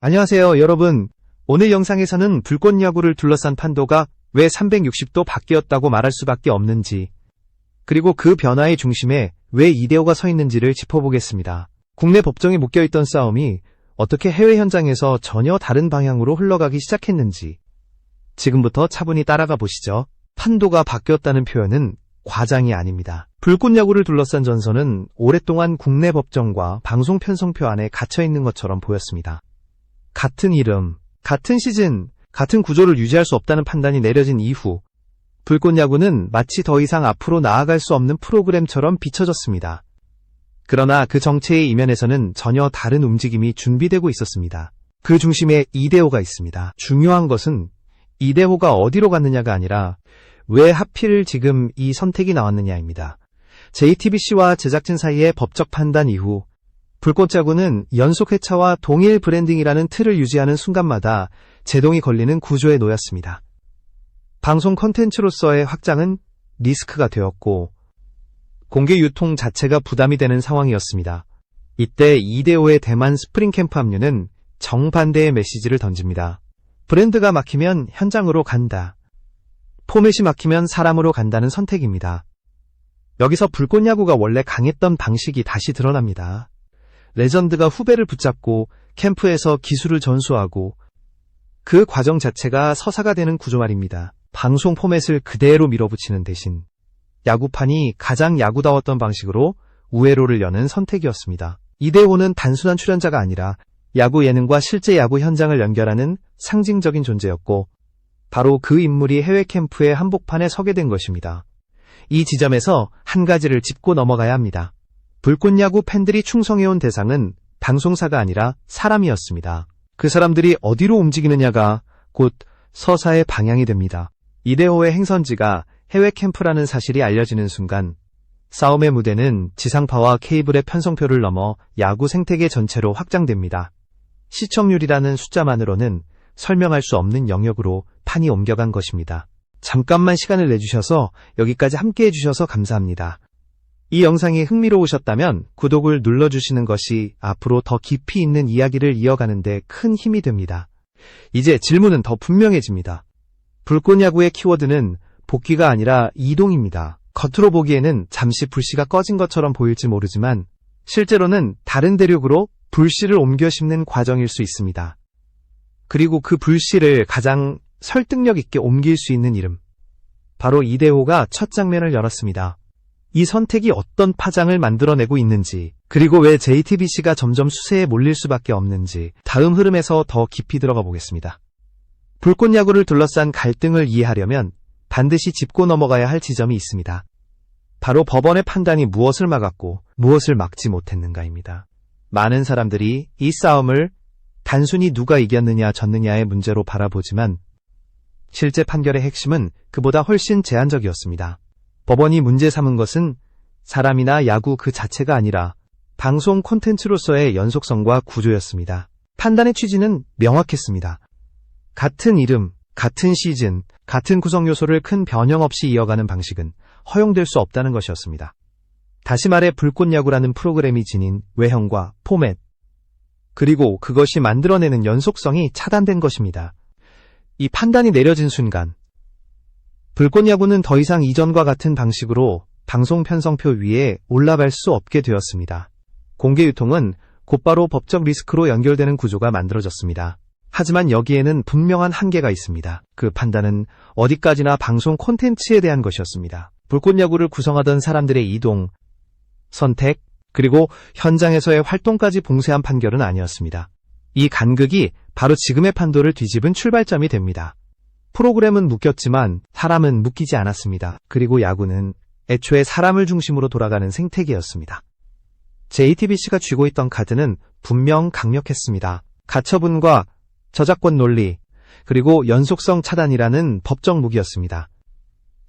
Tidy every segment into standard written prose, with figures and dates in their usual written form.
안녕하세요, 여러분. 오늘 영상에서는 불꽃야구를 둘러싼 판도가 왜 360도 바뀌었다고 말할 수밖에 없는지, 그리고 그 변화의 중심에 왜 이대호가 서 있는지를 짚어보겠습니다. 국내 법정에 묶여있던 싸움이 어떻게 해외 현장에서 전혀 다른 방향으로 흘러가기 시작했는지 지금부터 차분히 따라가 보시죠. 판도가 바뀌었다는 표현은 과장이 아닙니다. 불꽃야구를 둘러싼 전선은 오랫동안 국내 법정과 방송 편성표 안에 갇혀있는 것처럼 보였습니다. 같은 이름, 같은 시즌, 같은 구조를 유지할 수 없다는 판단이 내려진 이후 불꽃야구는 마치 더 이상 앞으로 나아갈 수 없는 프로그램처럼 비춰졌습니다. 그러나 그 정체의 이면에서는 전혀 다른 움직임이 준비되고 있었습니다. 그 중심에 이대호가 있습니다. 중요한 것은 이대호가 어디로 갔느냐가 아니라 왜 하필 지금 이 선택이 나왔느냐입니다. JTBC와 제작진 사이의 법적 판단 이후 불꽃야구는 연속 회차와 동일 브랜딩이라는 틀을 유지하는 순간마다 제동이 걸리는 구조에 놓였습니다. 방송 콘텐츠로서의 확장은 리스크가 되었고 공개 유통 자체가 부담이 되는 상황이었습니다. 이때 이대호의 대만 스프링 캠프 합류는 정반대의 메시지를 던집니다. 브랜드가 막히면 현장으로 간다. 포맷이 막히면 사람으로 간다는 선택입니다. 여기서 불꽃야구가 원래 강했던 방식이 다시 드러납니다. 레전드가 후배를 붙잡고 캠프에서 기술을 전수하고 그 과정 자체가 서사가 되는 구조 말입니다. 방송 포맷을 그대로 밀어붙이는 대신 야구판이 가장 야구다웠던 방식으로 우회로를 여는 선택이었습니다. 이대호는 단순한 출연자가 아니라 야구 예능과 실제 야구 현장을 연결하는 상징적인 존재였고 바로 그 인물이 해외 캠프의 한복판에 서게 된 것입니다. 이 지점에서 한 가지를 짚고 넘어가야 합니다. 불꽃야구 팬들이 충성해온 대상은 방송사가 아니라 사람이었습니다. 그 사람들이 어디로 움직이느냐가 곧 서사의 방향이 됩니다. 이대호의 행선지가 해외 캠프라는 사실이 알려지는 순간 싸움의 무대는 지상파와 케이블의 편성표를 넘어 야구 생태계 전체로 확장됩니다. 시청률이라는 숫자만으로는 설명할 수 없는 영역으로 판이 옮겨간 것입니다. 잠깐만 시간을 내주셔서 여기까지 함께 해주셔서 감사합니다. 이 영상이 흥미로우셨다면 구독을 눌러주시는 것이 앞으로 더 깊이 있는 이야기를 이어가는 데 큰 힘이 됩니다. 이제 질문은 더 분명해집니다. 불꽃야구의 키워드는 복귀가 아니라 이동입니다. 겉으로 보기에는 잠시 불씨가 꺼진 것처럼 보일지 모르지만 실제로는 다른 대륙으로 불씨를 옮겨 심는 과정일 수 있습니다. 그리고 그 불씨를 가장 설득력 있게 옮길 수 있는 이름, 바로 이대호가 첫 장면을 열었습니다. 이 선택이 어떤 파장을 만들어내고 있는지, 그리고 왜 JTBC가 점점 수세에 몰릴 수밖에 없는지 다음 흐름에서 더 깊이 들어가 보겠습니다. 불꽃야구를 둘러싼 갈등을 이해하려면 반드시 짚고 넘어가야 할 지점이 있습니다. 바로 법원의 판단이 무엇을 막았고 무엇을 막지 못했는가입니다. 많은 사람들이 이 싸움을 단순히 누가 이겼느냐 졌느냐의 문제로 바라보지만 실제 판결의 핵심은 그보다 훨씬 제한적이었습니다. 법원이 문제 삼은 것은 사람이나 야구 그 자체가 아니라 방송 콘텐츠로서의 연속성과 구조였습니다. 판단의 취지는 명확했습니다. 같은 이름, 같은 시즌, 같은 구성 요소를 큰 변형 없이 이어가는 방식은 허용될 수 없다는 것이었습니다. 다시 말해 불꽃야구라는 프로그램이 지닌 외형과 포맷, 그리고 그것이 만들어내는 연속성이 차단된 것입니다. 이 판단이 내려진 순간 불꽃야구는 더 이상 이전과 같은 방식으로 방송 편성표 위에 올라갈 수 없게 되었습니다. 공개 유통은 곧바로 법적 리스크로 연결되는 구조가 만들어졌습니다. 하지만 여기에는 분명한 한계가 있습니다. 그 판단은 어디까지나 방송 콘텐츠에 대한 것이었습니다. 불꽃야구를 구성하던 사람들의 이동, 선택, 그리고 현장에서의 활동까지 봉쇄한 판결은 아니었습니다. 이 간극이 바로 지금의 판도를 뒤집은 출발점이 됩니다. 프로그램은 묶였지만 사람은 묶이지 않았습니다. 그리고 야구는 애초에 사람을 중심으로 돌아가는 생태계였습니다. JTBC가 쥐고 있던 카드는 분명 강력했습니다. 가처분과 저작권 논리, 그리고 연속성 차단이라는 법적 무기였습니다.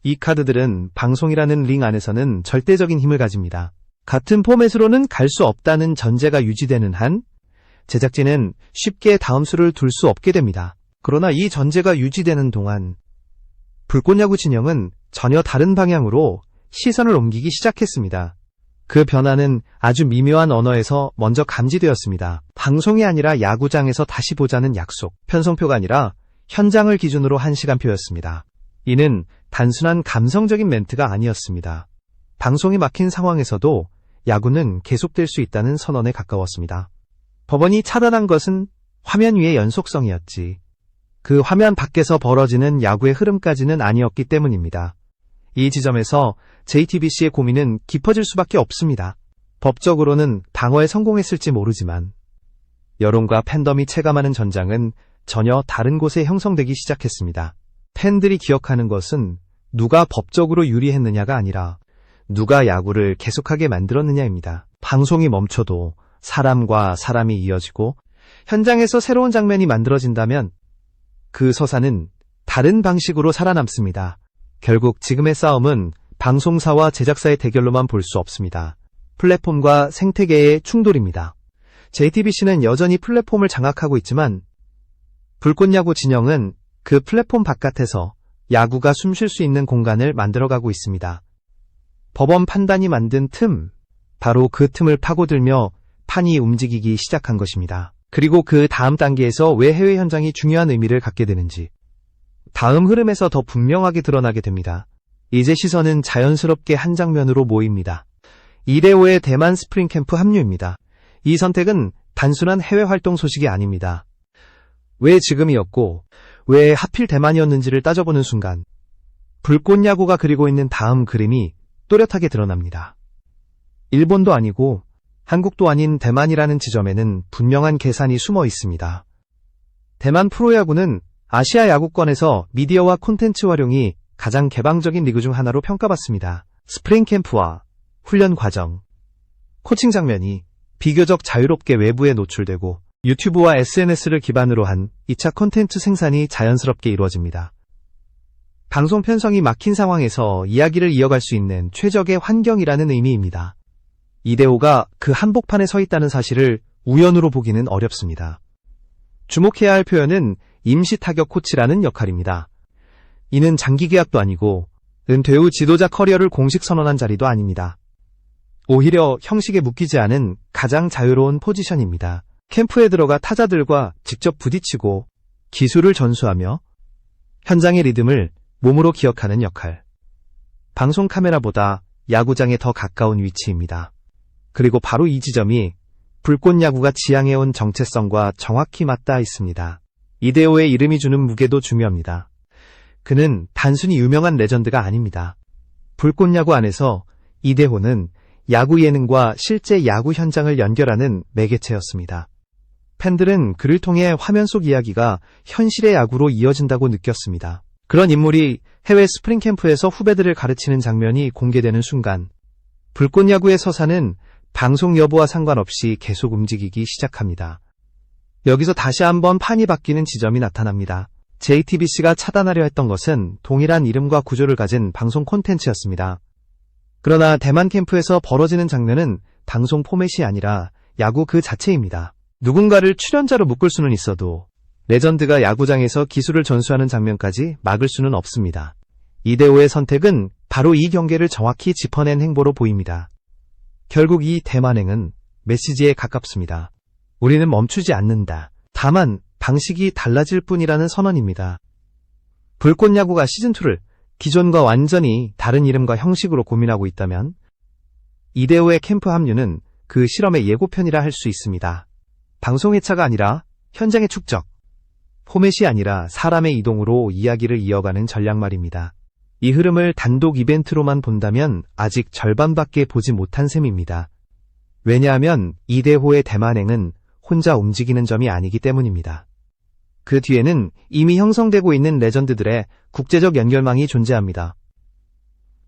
이 카드들은 방송이라는 링 안에서는 절대적인 힘을 가집니다. 같은 포맷으로는 갈 수 없다는 전제가 유지되는 한 제작진은 쉽게 다음 수를 둘 수 없게 됩니다. 그러나 이 전제가 유지되는 동안 불꽃야구 진영은 전혀 다른 방향으로 시선을 옮기기 시작했습니다. 그 변화는 아주 미묘한 언어에서 먼저 감지되었습니다. 방송이 아니라 야구장에서 다시 보자는 약속, 편성표가 아니라 현장을 기준으로 한 시간표였습니다. 이는 단순한 감성적인 멘트가 아니었습니다. 방송이 막힌 상황에서도 야구는 계속될 수 있다는 선언에 가까웠습니다. 법원이 차단한 것은 화면 위의 연속성이었지, 그 화면 밖에서 벌어지는 야구의 흐름까지는 아니었기 때문입니다. 이 지점에서 JTBC의 고민은 깊어질 수밖에 없습니다. 법적으로는 방어에 성공했을지 모르지만 여론과 팬덤이 체감하는 전장은 전혀 다른 곳에 형성되기 시작했습니다. 팬들이 기억하는 것은 누가 법적으로 유리했느냐가 아니라 누가 야구를 계속하게 만들었느냐입니다. 방송이 멈춰도 사람과 사람이 이어지고 현장에서 새로운 장면이 만들어진다면 그 서사는 다른 방식으로 살아남습니다. 결국 지금의 싸움은 방송사와 제작사의 대결로만 볼 수 없습니다. 플랫폼과 생태계의 충돌입니다. JTBC는 여전히 플랫폼을 장악하고 있지만 불꽃야구 진영은 그 플랫폼 바깥에서 야구가 숨쉴 수 있는 공간을 만들어가고 있습니다. 법원 판단이 만든 틈, 바로 그 틈을 파고들며 판이 움직이기 시작한 것입니다. 그리고 그 다음 단계에서 왜 해외 현장이 중요한 의미를 갖게 되는지 다음 흐름에서 더 분명하게 드러나게 됩니다. 이제 시선은 자연스럽게 한 장면으로 모입니다. 이대호의 대만 스프링 캠프 합류입니다. 이 선택은 단순한 해외 활동 소식이 아닙니다. 왜 지금이었고 왜 하필 대만이었는지를 따져보는 순간 불꽃야구가 그리고 있는 다음 그림이 또렷하게 드러납니다. 일본도 아니고 한국도 아닌 대만이라는 지점에는 분명한 계산이 숨어 있습니다. 대만 프로야구는 아시아 야구권에서 미디어와 콘텐츠 활용이 가장 개방적인 리그 중 하나로 평가받습니다. 스프링 캠프와 훈련 과정, 코칭 장면이 비교적 자유롭게 외부에 노출되고 유튜브와 SNS를 기반으로 한 2차 콘텐츠 생산이 자연스럽게 이루어집니다. 방송 편성이 막힌 상황에서 이야기를 이어갈 수 있는 최적의 환경이라는 의미입니다. 이대호가 그 한복판에 서 있다는 사실을 우연으로 보기는 어렵습니다. 주목해야 할 표현은 임시 타격 코치라는 역할입니다. 이는 장기 계약도 아니고 은퇴 후 지도자 커리어를 공식 선언한 자리도 아닙니다. 오히려 형식에 묶이지 않은 가장 자유로운 포지션입니다. 캠프에 들어가 타자들과 직접 부딪히고 기술을 전수하며 현장의 리듬을 몸으로 기억하는 역할. 방송 카메라보다 야구장에 더 가까운 위치입니다. 그리고 바로 이 지점이 불꽃야구가 지향해온 정체성과 정확히 맞닿아 있습니다. 이대호의 이름이 주는 무게도 중요합니다. 그는 단순히 유명한 레전드가 아닙니다. 불꽃야구 안에서 이대호는 야구 예능과 실제 야구 현장을 연결하는 매개체였습니다. 팬들은 그를 통해 화면 속 이야기가 현실의 야구로 이어진다고 느꼈습니다. 그런 인물이 해외 스프링 캠프에서 후배들을 가르치는 장면이 공개되는 순간 불꽃야구의 서사는 방송 여부와 상관없이 계속 움직이기 시작합니다. 여기서 다시 한번 판이 바뀌는 지점이 나타납니다. JTBC가 차단하려 했던 것은 동일한 이름과 구조를 가진 방송 콘텐츠였습니다. 그러나 대만 캠프에서 벌어지는 장면은 방송 포맷이 아니라 야구 그 자체입니다. 누군가를 출연자로 묶을 수는 있어도 레전드가 야구장에서 기술을 전수하는 장면까지 막을 수는 없습니다. 이대호의 선택은 바로 이 경계를 정확히 짚어낸 행보로 보입니다. 결국 이 대만행은 메시지에 가깝습니다. 우리는 멈추지 않는다. 다만 방식이 달라질 뿐이라는 선언입니다. 불꽃야구가 시즌2를 기존과 완전히 다른 이름과 형식으로 고민하고 있다면 이대호의 캠프 합류는 그 실험의 예고편이라 할 수 있습니다. 방송 회차가 아니라 현장의 축적, 포맷이 아니라 사람의 이동으로 이야기를 이어가는 전략 말입니다. 이 흐름을 단독 이벤트로만 본다면 아직 절반밖에 보지 못한 셈입니다. 왜냐하면 이대호의 대만행은 혼자 움직이는 점이 아니기 때문입니다. 그 뒤에는 이미 형성되고 있는 레전드들의 국제적 연결망이 존재합니다.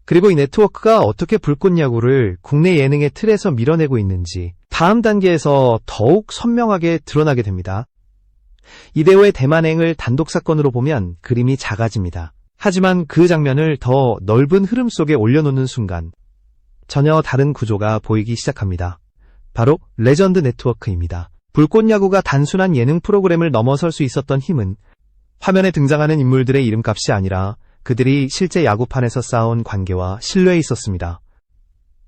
그리고 이 네트워크가 어떻게 불꽃야구를 국내 예능의 틀에서 밀어내고 있는지 다음 단계에서 더욱 선명하게 드러나게 됩니다. 이대호의 대만행을 단독 사건으로 보면 그림이 작아집니다. 하지만 그 장면을 더 넓은 흐름 속에 올려놓는 순간 전혀 다른 구조가 보이기 시작합니다. 바로 레전드 네트워크입니다. 불꽃야구가 단순한 예능 프로그램을 넘어설 수 있었던 힘은 화면에 등장하는 인물들의 이름값이 아니라 그들이 실제 야구판에서 쌓아온 관계와 신뢰에 있었습니다.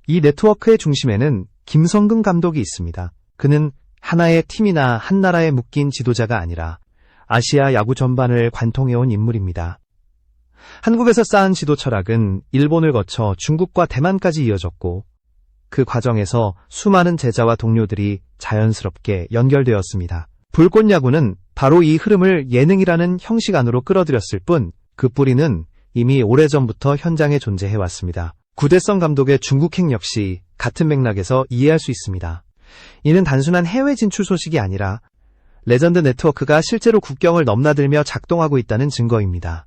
이 네트워크의 중심에는 김성근 감독이 있습니다. 그는 하나의 팀이나 한 나라에 묶인 지도자가 아니라 아시아 야구 전반을 관통해온 인물입니다. 한국에서 쌓은 지도 철학은 일본을 거쳐 중국과 대만까지 이어졌고 그 과정에서 수많은 제자와 동료들이 자연스럽게 연결되었습니다. 불꽃야구는 바로 이 흐름을 예능이라는 형식 안으로 끌어들였을 뿐 그 뿌리는 이미 오래전부터 현장에 존재해왔습니다. 구대성 감독의 중국행 역시 같은 맥락에서 이해할 수 있습니다. 이는 단순한 해외 진출 소식이 아니라 레전드 네트워크가 실제로 국경을 넘나들며 작동하고 있다는 증거입니다.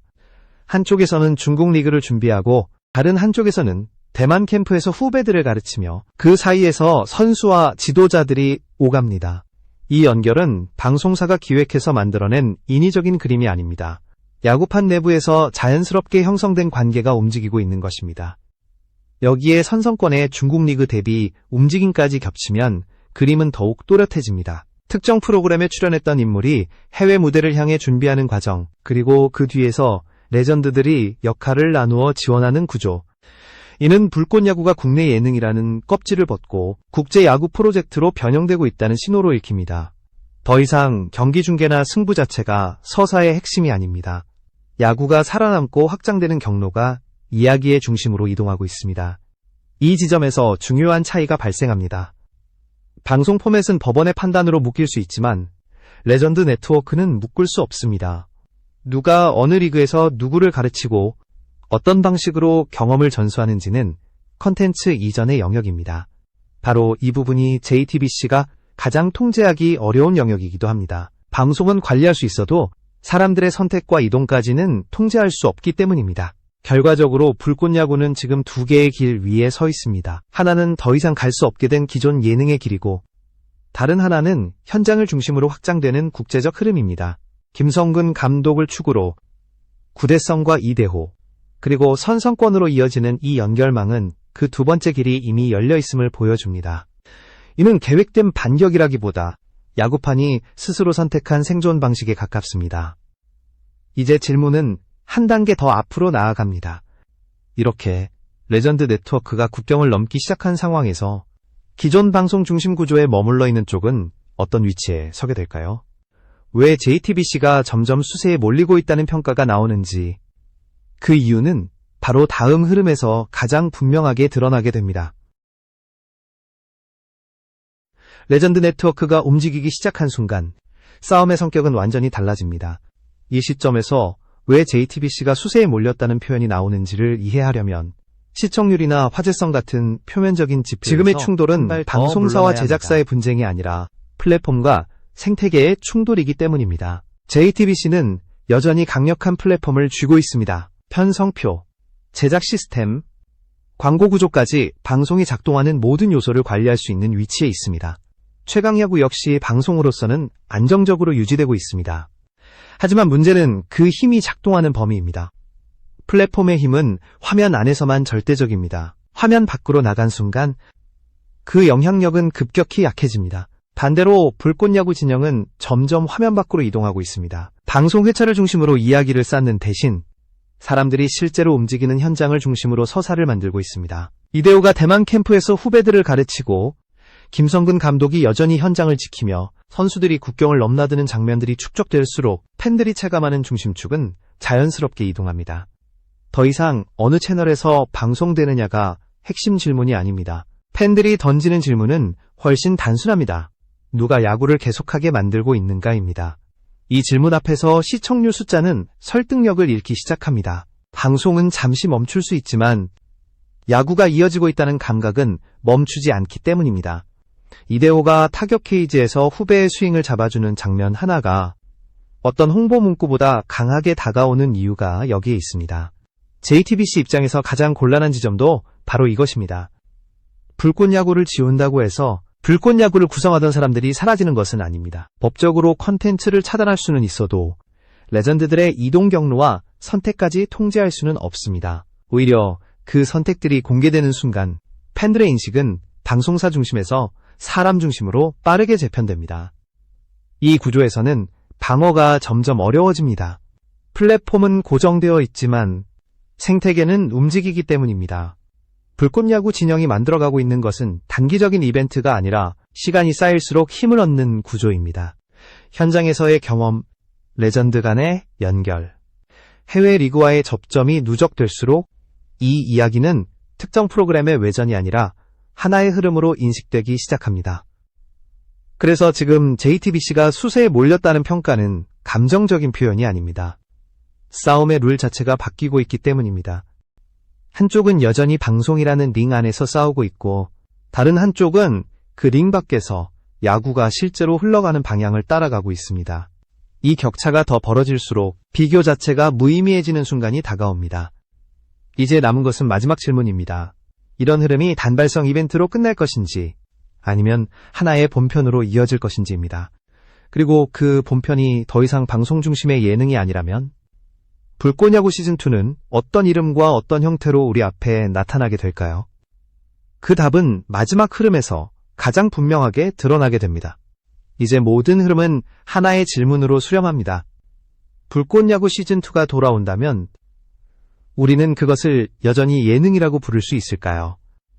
한쪽에서는 중국 리그를 준비하고 다른 한쪽에서는 대만 캠프에서 후배들을 가르치며 그 사이에서 선수와 지도자들이 오갑니다. 이 연결은 방송사가 기획해서 만들어낸 인위적인 그림이 아닙니다. 야구판 내부에서 자연스럽게 형성된 관계가 움직이고 있는 것입니다. 여기에 선성권의 중국 리그 대비 움직임까지 겹치면 그림은 더욱 또렷해집니다. 특정 프로그램에 출연했던 인물이 해외 무대를 향해 준비하는 과정, 그리고 그 뒤에서 레전드들이 역할을 나누어 지원하는 구조. 이는 불꽃야구가 국내 예능이라는 껍질을 벗고 국제야구 프로젝트로 변형되고 있다는 신호로 읽힙니다. 더 이상 경기 중계나 승부 자체가 서사의 핵심이 아닙니다. 야구가 살아남고 확장되는 경로가 이야기의 중심으로 이동하고 있습니다. 이 지점에서 중요한 차이가 발생합니다. 방송 포맷은 법원의 판단으로 묶일 수 있지만 레전드 네트워크는 묶을 수 없습니다. 누가 어느 리그에서 누구를 가르치고 어떤 방식으로 경험을 전수하는지는 컨텐츠 이전의 영역입니다. 바로 이 부분이 JTBC가 가장 통제하기 어려운 영역이기도 합니다. 방송은 관리할 수 있어도 사람들의 선택과 이동까지는 통제할 수 없기 때문입니다. 결과적으로 불꽃야구는 지금 두 개의 길 위에 서 있습니다. 하나는 더 이상 갈 수 없게 된 기존 예능의 길이고 다른 하나는 현장을 중심으로 확장되는 국제적 흐름입니다. 김성근 감독을 축으로 구대성과 이대호 그리고 선성권으로 이어지는 이 연결망은 그 두 번째 길이 이미 열려 있음을 보여줍니다. 이는 계획된 반격이라기보다 야구판이 스스로 선택한 생존 방식에 가깝습니다. 이제 질문은 한 단계 더 앞으로 나아갑니다. 이렇게 레전드 네트워크가 국경을 넘기 시작한 상황에서 기존 방송 중심 구조에 머물러 있는 쪽은 어떤 위치에 서게 될까요? 왜 JTBC가 점점 수세에 몰리고 있다는 평가가 나오는지 그 이유는 바로 다음 흐름에서 가장 분명하게 드러나게 됩니다. 레전드 네트워크가 움직이기 시작한 순간 싸움의 성격은 완전히 달라집니다. 이 시점에서 왜 JTBC가 수세에 몰렸다는 표현이 나오는지를 이해하려면 시청률이나 화제성 같은 표면적인 지표에서 지금의 충돌은 방송사와 제작사의 분쟁이 아니라 플랫폼과 생태계의 충돌이기 때문입니다. JTBC는 여전히 강력한 플랫폼을 쥐고 있습니다. 편성표, 제작 시스템, 광고 구조까지 방송이 작동하는 모든 요소를 관리할 수 있는 위치에 있습니다. 최강야구 역시 방송으로서는 안정적으로 유지되고 있습니다. 하지만 문제는 그 힘이 작동하는 범위입니다. 플랫폼의 힘은 화면 안에서만 절대적입니다. 화면 밖으로 나간 순간 그 영향력은 급격히 약해집니다. 반대로 불꽃야구 진영은 점점 화면 밖으로 이동하고 있습니다. 방송 회차를 중심으로 이야기를 쌓는 대신 사람들이 실제로 움직이는 현장을 중심으로 서사를 만들고 있습니다. 이대호가 대만 캠프에서 후배들을 가르치고 김성근 감독이 여전히 현장을 지키며 선수들이 국경을 넘나드는 장면들이 축적될수록 팬들이 체감하는 중심축은 자연스럽게 이동합니다. 더 이상 어느 채널에서 방송되느냐가 핵심 질문이 아닙니다. 팬들이 던지는 질문은 훨씬 단순합니다. 누가 야구를 계속하게 만들고 있는가입니다. 이 질문 앞에서 시청률 숫자는 설득력을 잃기 시작합니다. 방송은 잠시 멈출 수 있지만 야구가 이어지고 있다는 감각은 멈추지 않기 때문입니다. 이대호가 타격 케이지에서 후배의 스윙을 잡아주는 장면 하나가 어떤 홍보 문구보다 강하게 다가오는 이유가 여기에 있습니다. JTBC 입장에서 가장 곤란한 지점도 바로 이것입니다. 불꽃야구를 지운다고 해서 불꽃야구를 구성하던 사람들이 사라지는 것은 아닙니다. 법적으로 컨텐츠를 차단할 수는 있어도 레전드들의 이동 경로와 선택까지 통제할 수는 없습니다. 오히려 그 선택들이 공개되는 순간 팬들의 인식은 방송사 중심에서 사람 중심으로 빠르게 재편됩니다. 이 구조에서는 방어가 점점 어려워집니다. 플랫폼은 고정되어 있지만 생태계는 움직이기 때문입니다. 불꽃야구 진영이 만들어가고 있는 것은 단기적인 이벤트가 아니라 시간이 쌓일수록 힘을 얻는 구조입니다. 현장에서의 경험, 레전드 간의 연결, 해외 리그와의 접점이 누적될수록 이 이야기는 특정 프로그램의 외전이 아니라 하나의 흐름으로 인식되기 시작합니다. 그래서 지금 JTBC가 수세에 몰렸다는 평가는 감정적인 표현이 아닙니다. 싸움의 룰 자체가 바뀌고 있기 때문입니다. 한쪽은 여전히 방송이라는 링 안에서 싸우고 있고 다른 한쪽은 그 링 밖에서 야구가 실제로 흘러가는 방향을 따라가고 있습니다. 이 격차가 더 벌어질수록 비교 자체가 무의미해지는 순간이 다가옵니다. 이제 남은 것은 마지막 질문입니다. 이런 흐름이 단발성 이벤트로 끝날 것인지 아니면 하나의 본편으로 이어질 것인지입니다. 그리고 그 본편이 더 이상 방송 중심의 예능이 아니라면 불꽃야구 시즌2는 어떤 이름과 어떤 형태로 우리 앞에 나타나게 될까요? 그 답은 마지막 흐름에서 가장 분명하게 드러나게 됩니다. 이제 모든 흐름은 하나의 질문으로 수렴합니다. 불꽃야구 시즌2가 돌아온다면 우리는 그것을 여전히 예능이라고 부를 수 있을까요?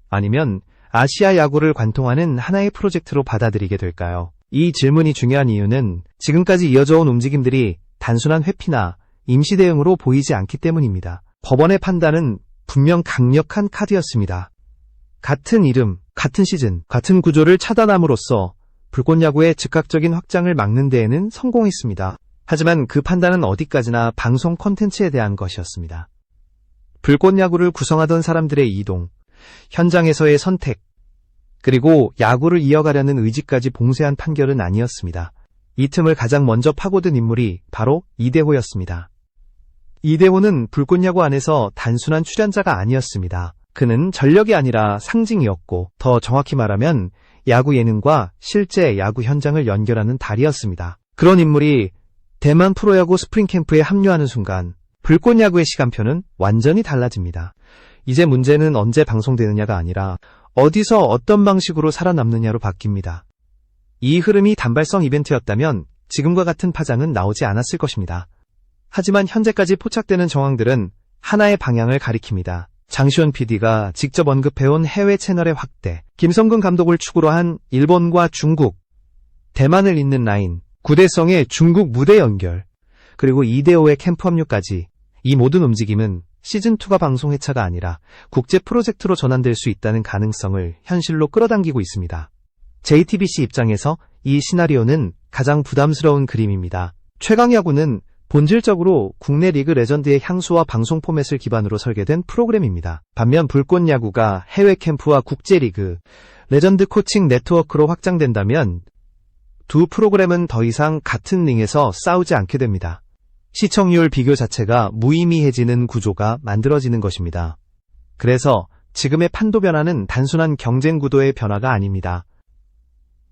아니면 아시아 야구를 관통하는 하나의 프로젝트로 받아들이게 될까요? 이 질문이 중요한 이유는 지금까지 이어져 온 움직임들이 단순한 회피나 임시 대응으로 보이지 않기 때문입니다. 법원의 판단은 분명 강력한 카드였습니다. 같은 이름, 같은 시즌, 같은 구조를 차단함으로써 불꽃야구의 즉각적인 확장을 막는 데에는 성공했습니다. 하지만 그 판단은 어디까지나 방송 콘텐츠에 대한 것이었습니다. 불꽃야구를 구성하던 사람들의 이동, 현장에서의 선택, 그리고 야구를 이어가려는 의지까지 봉쇄한 판결은 아니었습니다. 이 틈을 가장 먼저 파고든 인물이 바로 이대호였습니다. 이대호는 불꽃야구 안에서 단순한 출연자가 아니었습니다. 그는 전력이 아니라 상징이었고 더 정확히 말하면 야구 예능과 실제 야구 현장을 연결하는 다리였습니다. 그런 인물이 대만 프로야구 스프링캠프에 합류하는 순간 불꽃야구의 시간표는 완전히 달라집니다. 이제 문제는 언제 방송되느냐가 아니라 어디서 어떤 방식으로 살아남느냐로 바뀝니다. 이 흐름이 단발성 이벤트였다면 지금과 같은 파장은 나오지 않았을 것입니다. 하지만 현재까지 포착되는 정황들은 하나의 방향을 가리킵니다. 장시원 PD가 직접 언급해온 해외 채널의 확대, 김성근 감독을 축으로 한 일본과 중국, 대만을 잇는 라인, 구대성의 중국 무대 연결, 그리고 이대호의 캠프 합류까지 이 모든 움직임은 시즌2가 방송 회차가 아니라 국제 프로젝트로 전환될 수 있다는 가능성을 현실로 끌어당기고 있습니다. JTBC 입장에서 이 시나리오는 가장 부담스러운 그림입니다. 최강야구는 본질적으로 국내 리그 레전드의 향수와 방송 포맷을 기반으로 설계된 프로그램입니다. 반면 불꽃야구가 해외 캠프와 국제리그, 레전드 코칭 네트워크로 확장된다면 두 프로그램은 더 이상 같은 링에서 싸우지 않게 됩니다. 시청률 비교 자체가 무의미해지는 구조가 만들어지는 것입니다. 그래서 지금의 판도 변화는 단순한 경쟁 구도의 변화가 아닙니다.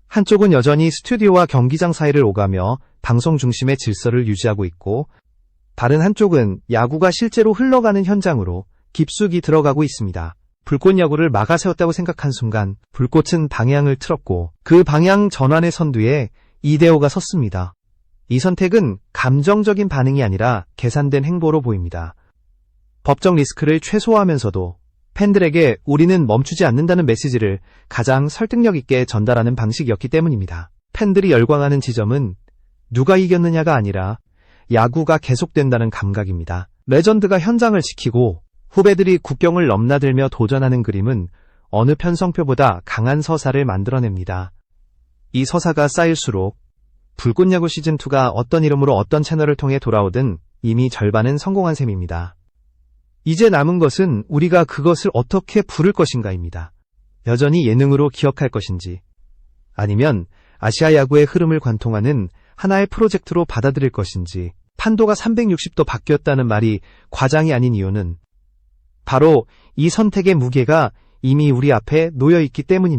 한쪽은 여전히 스튜디오와 경기장 사이를 오가며 방송 중심의 질서를 유지하고 있고 다른 한쪽은 야구가 실제로 흘러가는 현장으로 깊숙이 들어가고 있습니다. 불꽃야구를 막아세웠다고 생각한 순간 불꽃은 방향을 틀었고 그 방향 전환의 선두에 이대호가 섰습니다. 이 선택은 감정적인 반응이 아니라 계산된 행보로 보입니다. 법적 리스크를 최소화하면서도 팬들에게 우리는 멈추지 않는다는 메시지를 가장 설득력 있게 전달하는 방식이었기 때문입니다. 팬들이 열광하는 지점은 누가 이겼느냐가 아니라 야구가 계속된다는 감각입니다. 레전드가 현장을 지키고 후배들이 국경을 넘나들며 도전하는 그림은 어느 편성표보다 강한 서사를 만들어냅니다. 이 서사가 쌓일수록 불꽃야구 시즌2가 어떤 이름으로 어떤 채널을 통해 돌아오든 이미 절반은 성공한 셈입니다. 이제 남은 것은 우리가 그것을 어떻게 부를 것인가입니다. 여전히 예능으로 기억할 것인지 아니면 아시아 야구의 흐름을 관통하는 하나의 프로젝트로 받아들일 것인지 판도가 360도 바뀌었다는 말이 과장이 아닌 이유는 바로 이 선택의 무게가 이미 우리 앞에 놓여 있기 때문입니다.